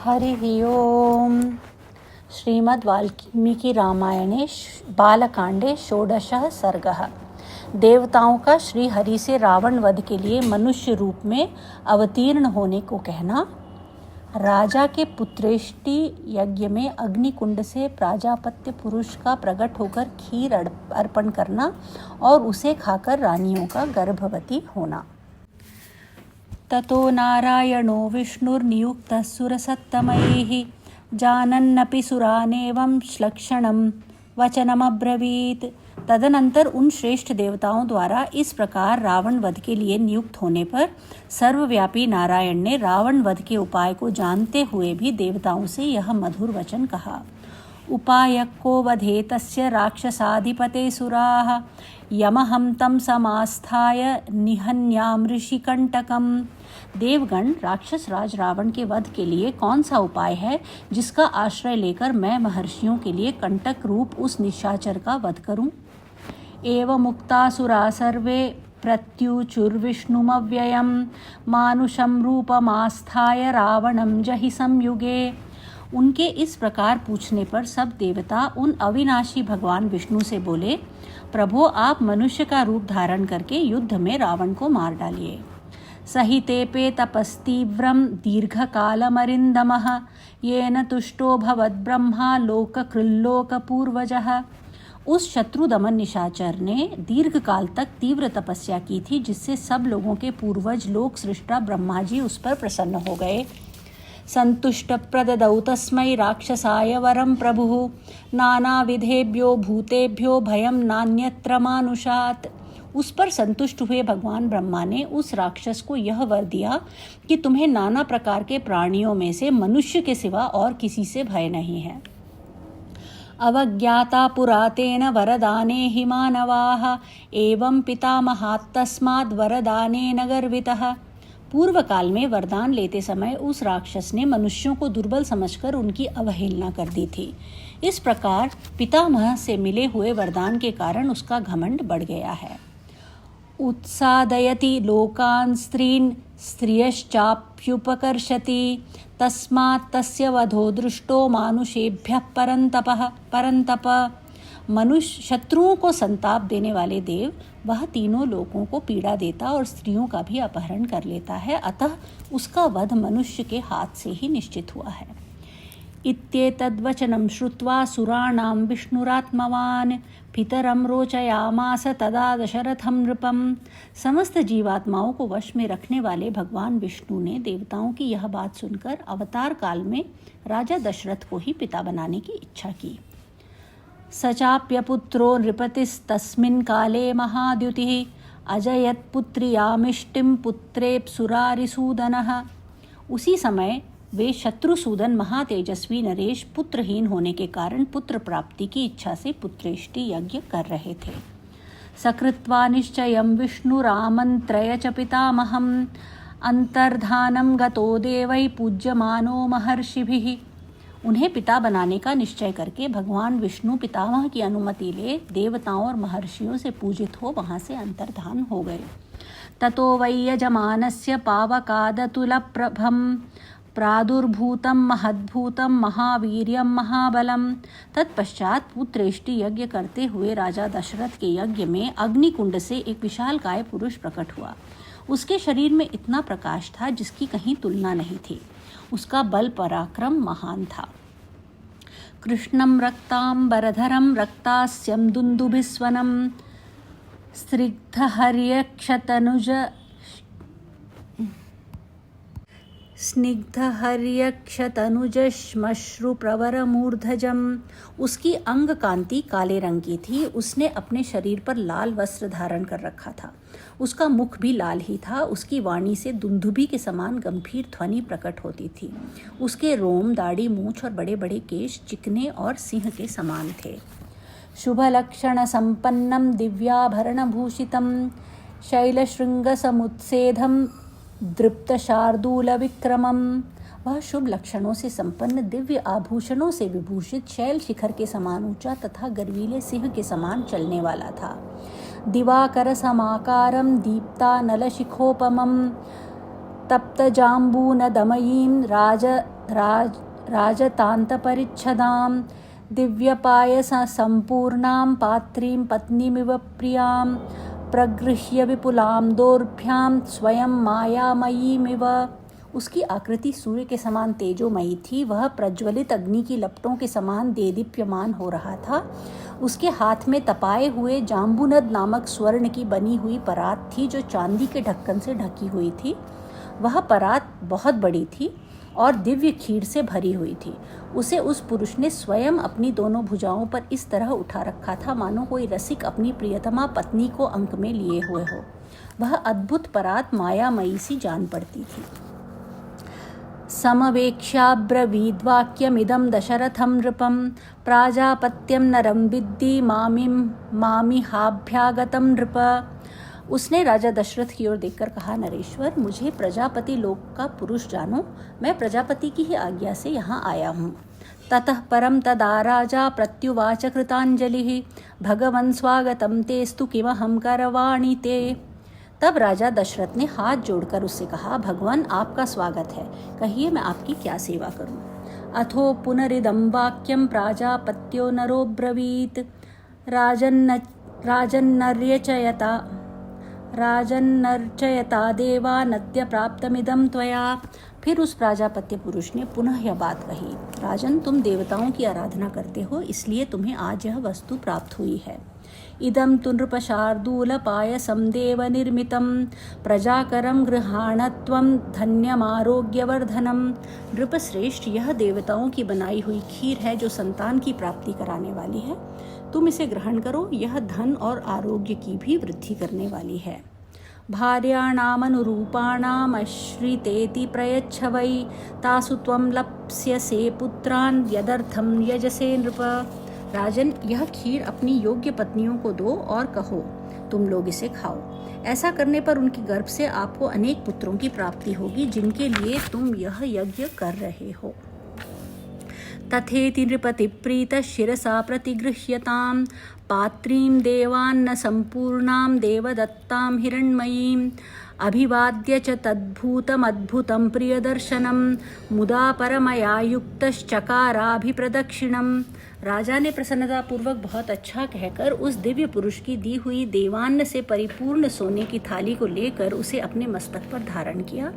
हरिः ओम्। श्रीमद्वाल्मीकिरामायणे बालकांडे षोडशः सर्गः। देवताओं का श्री हरि से रावण वध के लिए मनुष्य रूप में अवतीर्ण होने को कहना। राजा के पुत्रेष्टि यज्ञ में अग्निकुंड से प्राजापत्य पुरुष का प्रकट होकर खीर अर्पण करना और उसे खाकर रानियों का गर्भवती होना। ततो नारायणो विष्णुर्नियुक्तः सुरसत्तमैः जानन्नपि सुरानेवं श्लक्षणं वचनमब्रवीत्। तदनंतर उन श्रेष्ठ देवताओं द्वारा इस प्रकार रावण वध के लिए नियुक्त होने पर सर्वव्यापी नारायण ने रावण वध के उपाय को जानते हुए भी देवताओं से यह मधुर वचन कहा। उपायको वधे तस्य राक्षसाधिपते सुराः यमहं तं समास्थाय निहन्याम ऋषिकंटकम्। देवगण, राक्षस राज रावण के वध के लिए कौन सा उपाय है जिसका आश्रय लेकर मैं महर्षियों के लिए कंटक रूप उस निशाचर का वध करूं? एवमुक्तासुरा सर्वे प्रत्युचुर्विष्णुमव्ययं मानुषं रूपमास्थाय रावणं जहि संयुगे। उनके इस प्रकार पूछने पर सब देवता उन अविनाशी भगवान विष्णु से बोले, प्रभो, आप मनुष्य का रूप धारण करके युद्ध में रावण को मार डालिए। सहितेपे तपस्तीव्रं दीर्घकालमरिन्दमः येन तुष्टो भवद्ब्रह्मा लोककृल्लोकपूर्वजः। उस शत्रु दमन निशाचर ने दीर्घ काल तक तीव्र तपस्या की थी, जिससे सब लोगों के पूर्वज लोक सृष्टा ब्रह्मा जी उस पर प्रसन्न हो गए। संतुष्ट प्रददौ तस्मै राक्षसाय वरं प्रभुः नानाविधेभ्यो भूतेभ्यो भयं नान्यत्र मानुषात्। उस पर संतुष्ट हुए भगवान ब्रह्मा ने उस राक्षस को यह वर दिया कि तुम्हें नाना प्रकार के प्राणियों में से मनुष्य के सिवा और किसी से भय नहीं है। अवज्ञाता पुरातेन वरदाने हि मानवाः एवं पितामहात्तस्माद् वरदानेन गर्वितः। पूर्व काल में वरदान लेते समय उस राक्षस ने मनुष्यों को दुर्बल समझकर उनकी अवहेलना कर दी थी। इस प्रकार पितामह से मिले हुए वरदान के कारण उसका घमंड बढ़ गया है। उत्सादयति लोकान् स्त्रीन् स्त्रियश्चाप्युपकर्षति तस्मात् तस्य वधो दृष्टो मानुषेभ्यः परन्तप। मनुष्य शत्रुओं को संताप देने वाले देव, वह तीनों लोगों को पीड़ा देता और स्त्रियों का भी अपहरण कर लेता है, अतः उसका वध मनुष्य के हाथ से ही निश्चित हुआ है। इत्येतद्वचनं श्रुत्वा सुराणां विष्णुरात्मवान् पितरं रोचयामास तदा दशरथं नृपम्। समस्त जीवात्माओं को वश में रखने वाले भगवान विष्णु ने देवताओं की यह बात सुनकर अवतार काल में राजा दशरथ को ही पिता बनाने की इच्छा की। सचाप्यपुत्रो नृपतिस्तस्मिन् काले महाद्युतिः अजयत्पुत्र्यामिष्टिं पुत्रेप्सुरारिसूदनः। उसी समय वे शत्रुसूदन महातेजस्वी नरेश पुत्रहीन होने के कारण पुत्र प्राप्ति की इच्छा से पुत्रेष्टि यज्ञ कर रहे थे। सकृत्वा निश्चयं विष्णुरामन्त्रय च पितामहम् अंतर्धानं गतो देवै पूज्यमानो महर्षिभिः। उन्हें पिता बनाने का निश्चय करके भगवान विष्णु पितामह की अनुमति ले देवताओं और महर्षियों से पूजित हो वहां से अंतर्धान हो गए। ततो वै यजमानस्य पावकादतुलप्रभं प्रादुर्भूतं महद्भूतं महावीर्यं महाबलम्। तत्पश्चात पुत्रेष्टि यज्ञ करते हुए राजा दशरथ के यज्ञ में अग्निकुंड से एक विशालकाय पुरुष प्रकट हुआ। उसके शरीर में इतना प्रकाश था जिसकी कहीं तुलना नहीं थी। उसका बल पराक्रम महान था। कृष्णं रक्तांबरधरं रक्तास्यं दुन्दुभिस्वनं स्निग्धहर्यक्षतनुजश्मश्रुप्रवरमूर्धजम्। उसकी अंग कांति काले रंग की थी। उसने अपने शरीर पर लाल वस्त्र धारण कर रखा था। उसका मुख भी लाल ही था। उसकी वाणी से दुंदुभि के समान गंभीर ध्वनि प्रकट होती थी। उसके रोम, दाढ़ी, मूछ और बड़े बड़े केश चिकने और सिंह के समान थे। शुभलक्षण संपन्नं दिव्याभरणभूषितं शैलशृंगसमुत्सेधं दृप्तशार्दूलविक्रमम्। वह शुभ लक्षणों से संपन्न, दिव्य आभूषणों से विभूषित, शैल शिखर के समान ऊंचा तथा गर्वीले सिंह के समान चलने वाला था। दिवाकर समाकारं दीप्तानलशिखोपमं तप्तजाम्बूनदमयीं राजतान्तपरिच्छदां दिव्यपायसम्पूर्णां पात्रीं पत्नीमिव प्रियां प्रगृह्य विपुलां दोर्भ्यां स्वयं मायामयीमिव। उसकी आकृति सूर्य के समान तेजोमयी थी। वह प्रज्वलित अग्नि की लपटों के समान देदीप्यमान हो रहा था। उसके हाथ में तपाए हुए जाम्बुनद नामक स्वर्ण की बनी हुई परात थी जो चांदी के ढक्कन से ढकी हुई थी। वह परात बहुत बड़ी थी और दिव्य खीर से भरी हुई थी। उसे उस पुरुष ने स्वयं अपनी दोनों भुजाओं पर इस तरह उठा रखा था मानो कोई रसिक अपनी प्रियतमा पत्नी को अंक में लिए हुए हो। वह अद्भुत परात मायामयी सी जान पड़ती थी। समवेक्ष्याब्रवीद्वाक्यमिदं दशरथं नृपं प्राजापत्यं नरं विद्धि मामिहाभ्यागतं नृप। उसने राजा दशरथ की ओर देखकर कहा, नरेश्वर, मुझे प्रजापति लोक का पुरुष जानो। मैं प्रजापति की ही आज्ञा से यहाँ आया हूँ। ततः परम तदा राजा प्रत्युवाच कृतांजलिः भगवन् स्वागतं तेस्तु किमहं करवाणि ते। तब राजा दशरथ ने हाथ जोड़कर उससे कहा, भगवान, आपका स्वागत है। कहिए मैं आपकी क्या सेवा करूं। अथो पुनरिदं वाक्यं प्राजापत्यो नरो ब्रवीत राजन्नर्चयता देवा नद्य प्राप्तमिदं त्वया। फिर उस प्राजापत्य पुरुष ने पुनः यह बात कही, राजन, तुम देवताओं की आराधना करते हो, इसलिए तुम्हें आज यह वस्तु प्राप्त हुई है। इदं तु नृपशार्दूलपायसं देवनिर्मितं प्रजाकरं गृहाणत्वं धन्यमारोग्यवर्धनम। नृपश्रेष्ठ, यह देवताओं की बनाई हुई खीर है जो संतान की प्राप्ति कराने वाली है। तुम इसे ग्रहण करो, यह धन और आरोग्य की भी वृद्धि करने वाली है। भार्याणामनुरूपाणामश्रितेति प्रयच्छ वै तासु त्वं लप्स्यसे पुत्रान् यदर्थं यजसे नृप। राजन, यह खीर अपनी योग्य पत्नियों को दो और कहो, तुम लोग इसे खाओ। ऐसा करने पर उनके गर्भ से आपको अनेक पुत्रों की प्राप्ति होगी जिनके लिए तुम यह यज्ञ कर रहे हो। तथेति नृपतिप्रीतः शिरसा प्रतिगृह्यतां पात्रीं देवान्न सम्पूर्णां देवदत्तां हिरण्मयीं अभिवाद्य च तद्भूतमद्भुतं प्रियदर्शनं मुदा परमया युक्तश्चकाराभिप्रदक्षिणम्। राजा ने प्रसन्नतापूर्वक बहुत अच्छा कहकर उस दिव्य पुरुष की दी हुई देवान्न से परिपूर्ण सोने की थाली को लेकर उसे अपने मस्तक पर धारण किया।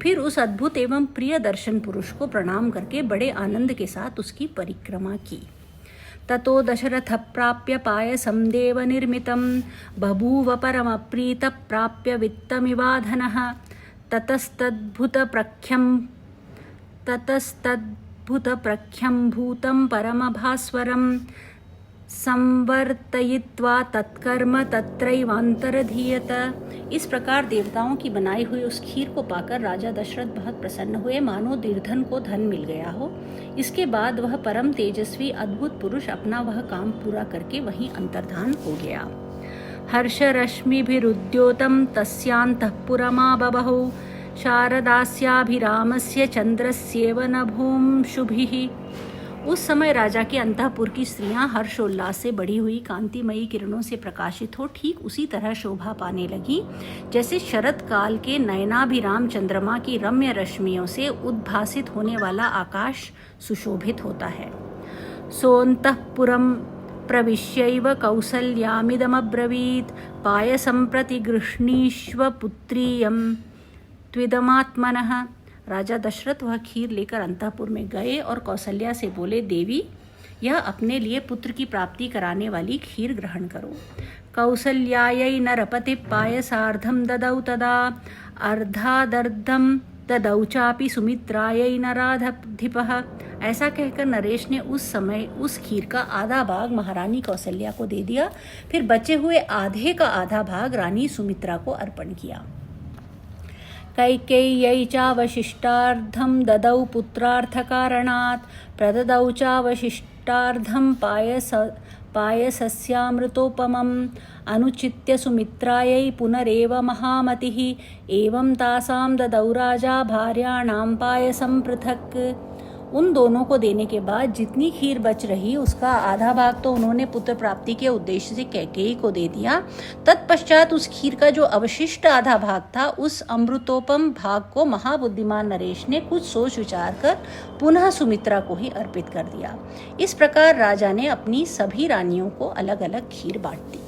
फिर उस अद्भुत एवं प्रिय दर्शन पुरुष को प्रणाम करके बड़े आनंद के साथ उसकी परिक्रमा की। ततो दशरथ प्राप्य पायसं देवनिर्मितं बभूव परमप्रीतः प्राप्य वित्तमिवाधनः ततस्तद्भुतप्रख्यं भूतं परमभास्वरं संवर्तयित्वा तत्कर्म तत्रैवान्तरधीयत। इस प्रकार देवताओं की बनाई हुई उस खीर को पाकर राजा दशरथ बहुत प्रसन्न हुए, मानो निर्धन को धन मिल गया हो। इसके बाद वह परम तेजस्वी अद्भुत पुरुष अपना वह काम पूरा करके वहीं अंतर्धान हो गया। हर्षरश्मिभिरुद्योतं तस्यान्तःपुरमा बबहौ शारदास्याभिरामस्य चंद्रस्येव नभोंशुभिः। उस समय राजा के अंतःपुर की स्त्रियां हर्षोल्लास से बढ़ी हुई कांतिमयी किरणों से प्रकाशित हो ठीक उसी तरह शोभा पाने लगी जैसे शरद काल के नयनाभिराम चंद्रमा की रम्य रश्मियों से उद्भासित होने वाला आकाश सुशोभित होता है। सोऽन्तःपुरं प्रविश्यैव कौसल्यामिदमब्रवीत् पायसं प्रतिगृह्णीष्व पुत्रीयं त्विदमात्मनः। राजा दशरथ वह खीर लेकर अंतःपुर में गए और कौसल्या से बोले, देवी, यह अपने लिए पुत्र की प्राप्ति कराने वाली खीर ग्रहण करो। कौसल्यायै नरपति पायसार्धं ददौ तदा अर्धादर्धं ददौ चापि सुमित्रायै नराधिपः। ऐसा कहकर नरेश ने उस समय उस खीर का आधा भाग महारानी कौसल्या को दे दिया, फिर बचे हुए आधे का आधा भाग रानी सुमित्रा को अर्पण किया। कैकेय्यै चावशिष्टार्धं ददौ पुत्रार्थकारणात् प्रददौ चावशिष्टार्धं पायसस्यामृतोपमम् अनुचित्य सुमित्रायै पुनरेव महामतिः एवं तासां ददौ राजा भार्याणां पायसं पृथक्। उन दोनों को देने के बाद जितनी खीर बच रही उसका आधा भाग तो उन्होंने पुत्र प्राप्ति के उद्देश्य से कैकेयी को दे दिया। तत्पश्चात उस खीर का जो अवशिष्ट आधा भाग था उस अमृतोपम भाग को महाबुद्धिमान नरेश ने कुछ सोच विचार कर पुनः सुमित्रा को ही अर्पित कर दिया। इस प्रकार राजा ने अपनी सभी रानियों को अलग अलग खीर बांट दी।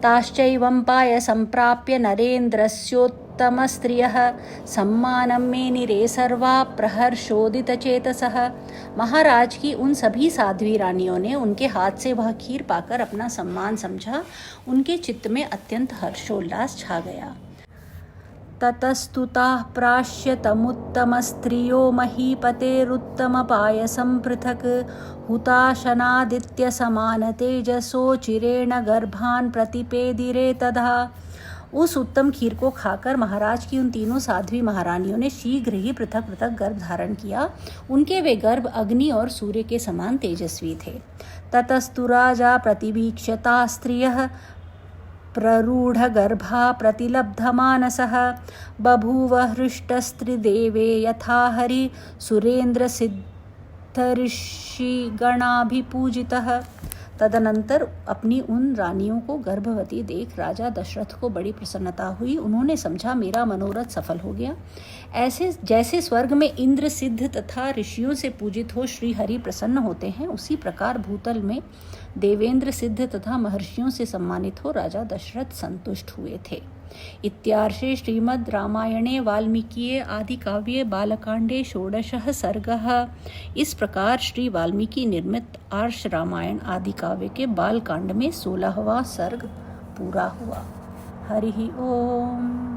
ताश्चैवं पाय संप्राप्य नरेन्द्रस्योत्तमस्त्रियः सम्मानं मेनिरे सर्वा प्रहर्षोदितचेतसः। महाराज की उन सभी साध्वी रानियों ने उनके हाथ से वह खीर पाकर अपना सम्मान समझा। उनके चित्त में अत्यंत हर्षोल्लास छा गया। ततस्तुताः प्राश्यतमुत्तमस्त्रियो महीपतेरुत्तमपायसं पृथक् हुताशनादित्यसमानतेजसोचिरेण गर्भान् प्रतिपेदिरे तथा। उस उत्तम खीर को खाकर महाराज की उन तीनों साध्वी महारानियों ने शीघ्र ही पृथक पृथक गर्भ धारण किया। उनके वे गर्भ अग्नि और सूर्य के समान तेजस्वी थे। ततस्तु राजा प्रतिवीक्ष्यता स्त्रियः प्ररूढगर्भा प्रतिलब्धमानसः बभूव हृष्टस्त्रिदेवे यथा हरि सुरेन्द्रसिद्धऋषिगणाभिपूजितः। तदनंतर अपनी उन रानियों को गर्भवती देख राजा दशरथ को बड़ी प्रसन्नता हुई। उन्होंने समझा मेरा मनोरथ सफल हो गया। ऐसे जैसे स्वर्ग में इंद्र सिद्ध तथा ऋषियों से पूजित हो श्री हरि प्रसन्न होते हैं, उसी प्रकार भूतल में देवेंद्र सिद्ध तथा महर्षियों से सम्मानित हो राजा दशरथ संतुष्ट हुए थे। इत्यार्षे श्रीमद् रामायणे वाल्मीकिये आदिकाव्ये बालकांडे षोडशः सर्गः। इस प्रकार श्री वाल्मीकि निर्मित आर्ष रामायण आदि काव्य के बालकांड में 16वां सर्ग पूरा हुआ। हरि ओम।